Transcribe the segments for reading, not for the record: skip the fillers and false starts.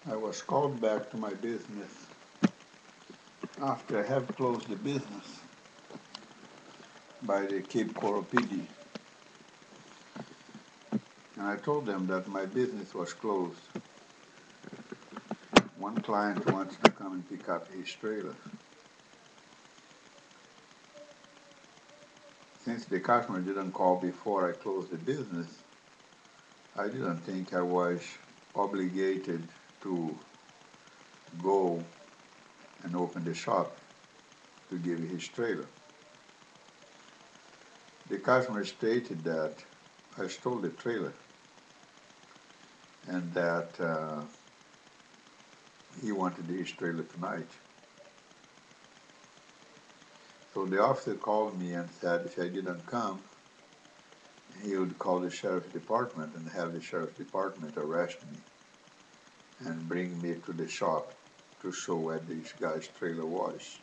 I was called back to my business after I have closed the business by the Cape Coral PD. And I told them that my business was closed. One client wants to come and pick up his trailer. Since the customer didn't call before I closed the business, I didn't think I was obligated to go and open the shop to give his trailer. The customer stated that I stole the trailer and that he wanted his trailer tonight. So the officer called me and said if I didn't come, he would call the sheriff's department and have the sheriff's department arrest me and bring me to the shop to show where this guy's trailer was.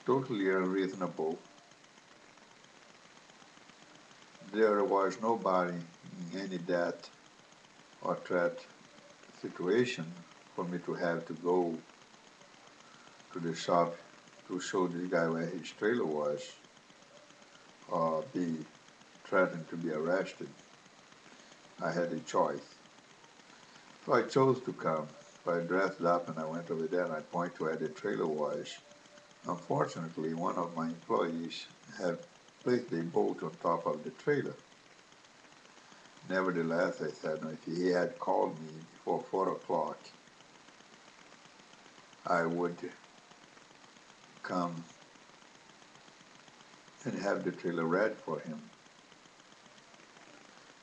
Totally unreasonable. There was nobody in any death or threat situation for me to have to go to the shop to show this guy where his trailer was or be threatened to be arrested. I had a choice. So I chose to come. So I dressed up and I went over there and I pointed to where the trailer was. Unfortunately, one of my employees had placed a bolt on top of the trailer. Nevertheless, I said, no, if he had called me before 4 o'clock, I would come and have the trailer ready for him.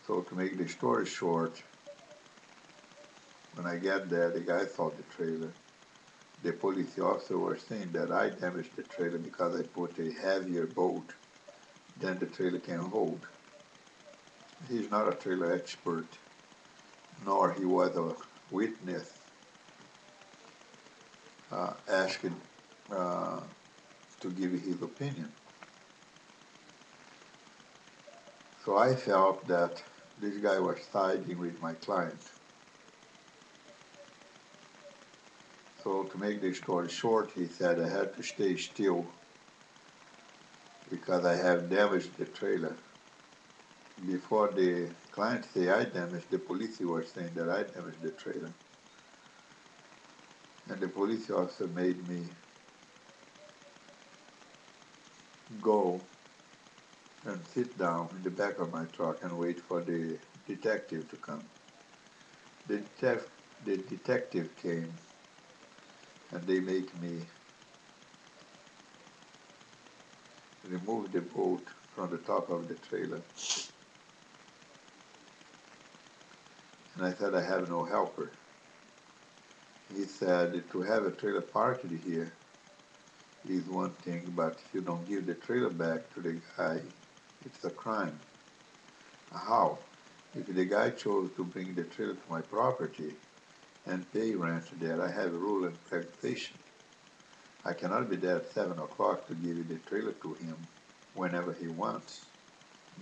So to make the story short, when I got there, the guy saw the trailer. The police officer was saying that I damaged the trailer because I put a heavier bolt than the trailer can hold. He's not a trailer expert, nor he was a witness asked to give his opinion. So I felt that this guy was siding with my client. So to make the story short, he said I had to stay still because I have damaged the trailer. Before the client say I damaged, the police was saying that I damaged the trailer. And the police officer made me go and sit down in the back of my truck and wait for the detective to come. The detective came and they make me remove the bolt from the top of the trailer. And I said, I have no helper. He said, to have a trailer parked here is one thing, but if you don't give the trailer back to the guy, it's a crime. How? If the guy chose to bring the trailer to my property and pay rent there, I have a rule and regulation. I cannot be there at 7 o'clock to give the trailer to him whenever he wants,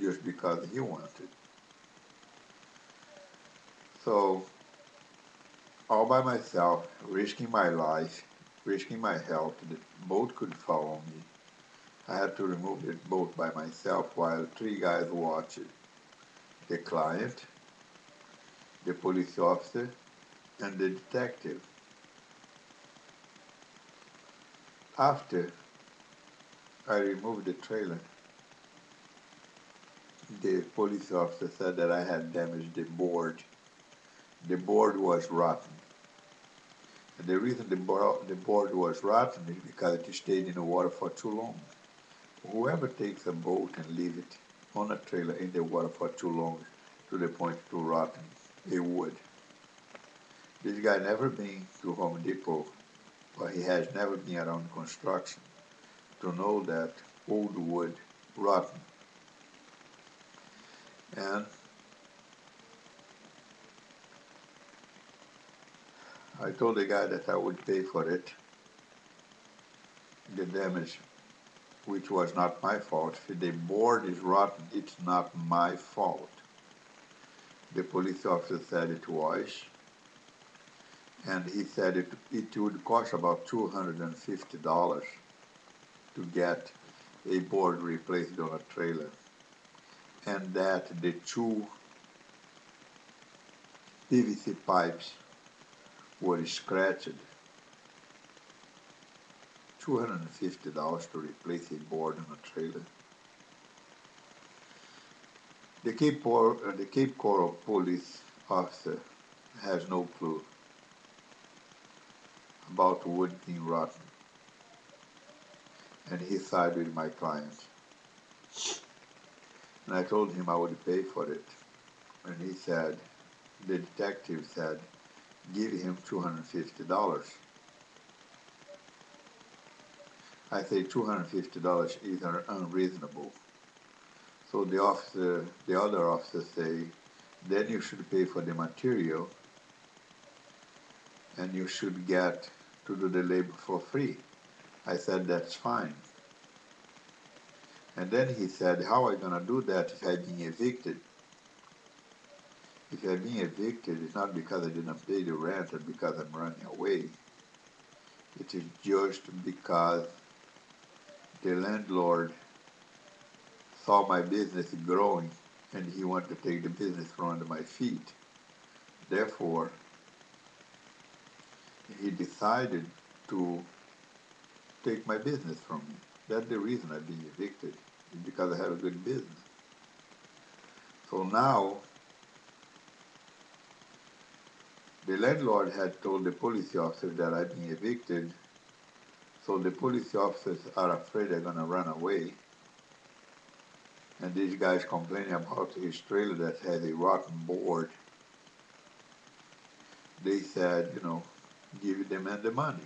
just because he wants it. So, all by myself, risking my life, risking my health, the boat could fall on me. I had to remove the boat by myself while 3 guys watched it. The client, the police officer, and the detective. After I removed the trailer, the police officer said that I had damaged the board. The board was rotten. And the reason the board was rotten is because it stayed in the water for too long. Whoever takes a boat and leave it on a trailer in the water for too long to the point to rotten, it would. This guy never been to Home Depot, but he has never been around construction to know that old wood rotten. And I told the guy that I would pay for it, the damage, which was not my fault. If the board is rotten, it's not my fault. The police officer said it was. And he said it would cost about $250 to get a board replaced on a trailer, and that the two PVC pipes were scratched. $250 to replace a board on a trailer. The Cape Coral police officer has no clue about wood being rotten, and he sided with my client. And I told him I would pay for it, and he said, the detective said, give him $250. I say $250 is unreasonable. So the other officer say, then you should pay for the material and you should get to do the labor for free. I said, that's fine. And then he said, how are you going to do that if I've been evicted? If I've been evicted, it's not because I didn't pay the rent or because I'm running away. It is just because the landlord saw my business growing and he wanted to take the business from under my feet. Therefore, he decided to take my business from me. That's the reason I've been evicted, is because I have a good business. So now, the landlord had told the police officers that I've been evicted, so the police officers are afraid they're going to run away. And this guy's complaining about his trailer that has a rotten board. They said, give the man the money.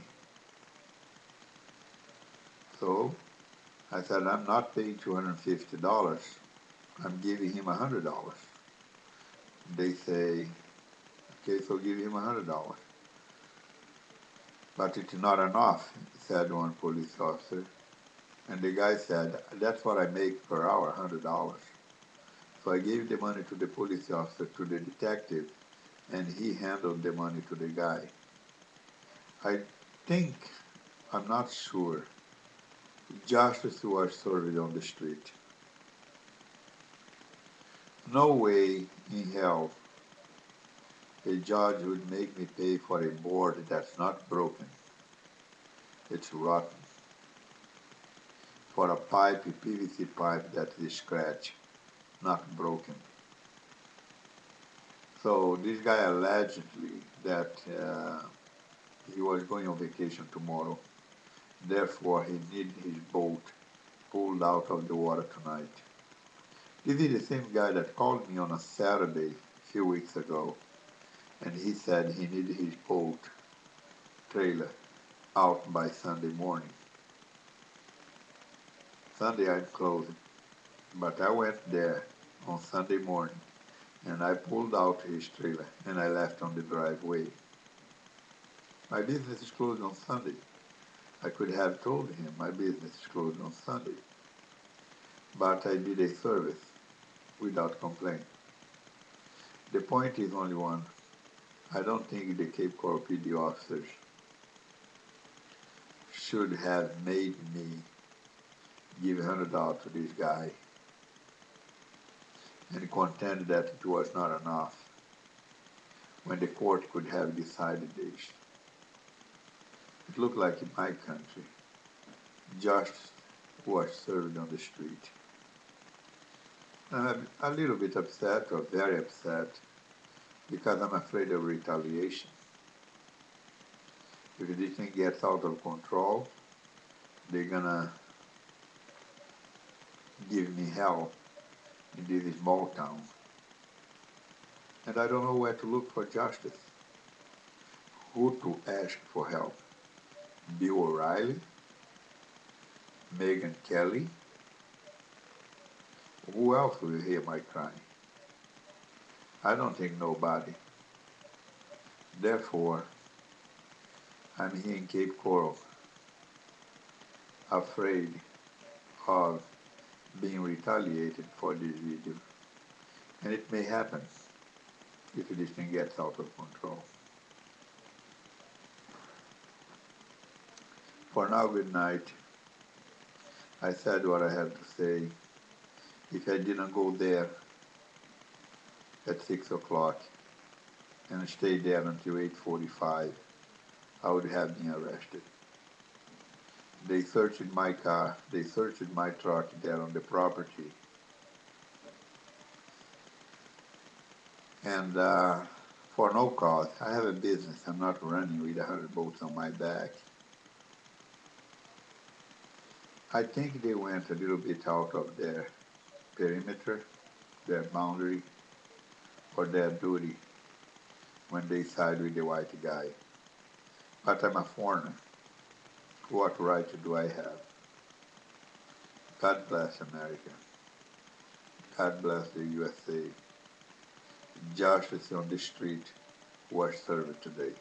So I said, I'm not paying $250. I'm giving him $100. They say, okay, so give him $100. But it's not enough, said one police officer. And the guy said, that's what I make per hour, $100. So I gave the money to the police officer, to the detective, and he handled the money to the guy. I think, I'm not sure, justice was served on the street. No way in hell a judge would make me pay for a board that's not broken. It's rotten. For a pipe, a PVC pipe that is scratched, not broken. So this guy allegedly that he was going on vacation tomorrow. Therefore, he needed his boat pulled out of the water tonight. This is the same guy that called me on a Saturday a few weeks ago, and he said he needed his boat trailer out by Sunday morning. Sunday I'm closed, but I went there on Sunday morning, and I pulled out his trailer, and I left on the driveway. My business is closed on Sunday. I could have told him my business is closed on Sunday, but I did a service without complaint. The point is only one. I don't think the Cape Coral PD officers should have made me give $100 to this guy and contend that it was not enough when the court could have decided this. It looked like in my country, justice was served on the street. I'm a little bit upset, or very upset, because I'm afraid of retaliation. If this thing gets out of control, they're gonna give me hell in this small town. And I don't know where to look for justice, who to ask for help. Bill O'Reilly, Megan Kelly, who else will hear my crying? I don't think nobody. Therefore, I'm here in Cape Coral, afraid of being retaliated for this video. And it may happen if this thing gets out of control. For now, good night. I said what I had to say. If I didn't go there at 6 o'clock and stay there until 8:45, I would have been arrested. They searched my car, they searched my truck there on the property, and for no cause. I have a business. I'm not running with 100 bolts on my back. I think they went a little bit out of their perimeter, their boundary, or their duty when they side with the white guy. But I'm a foreigner. What right do I have? God bless America. God bless the USA. Justice on the street was served today.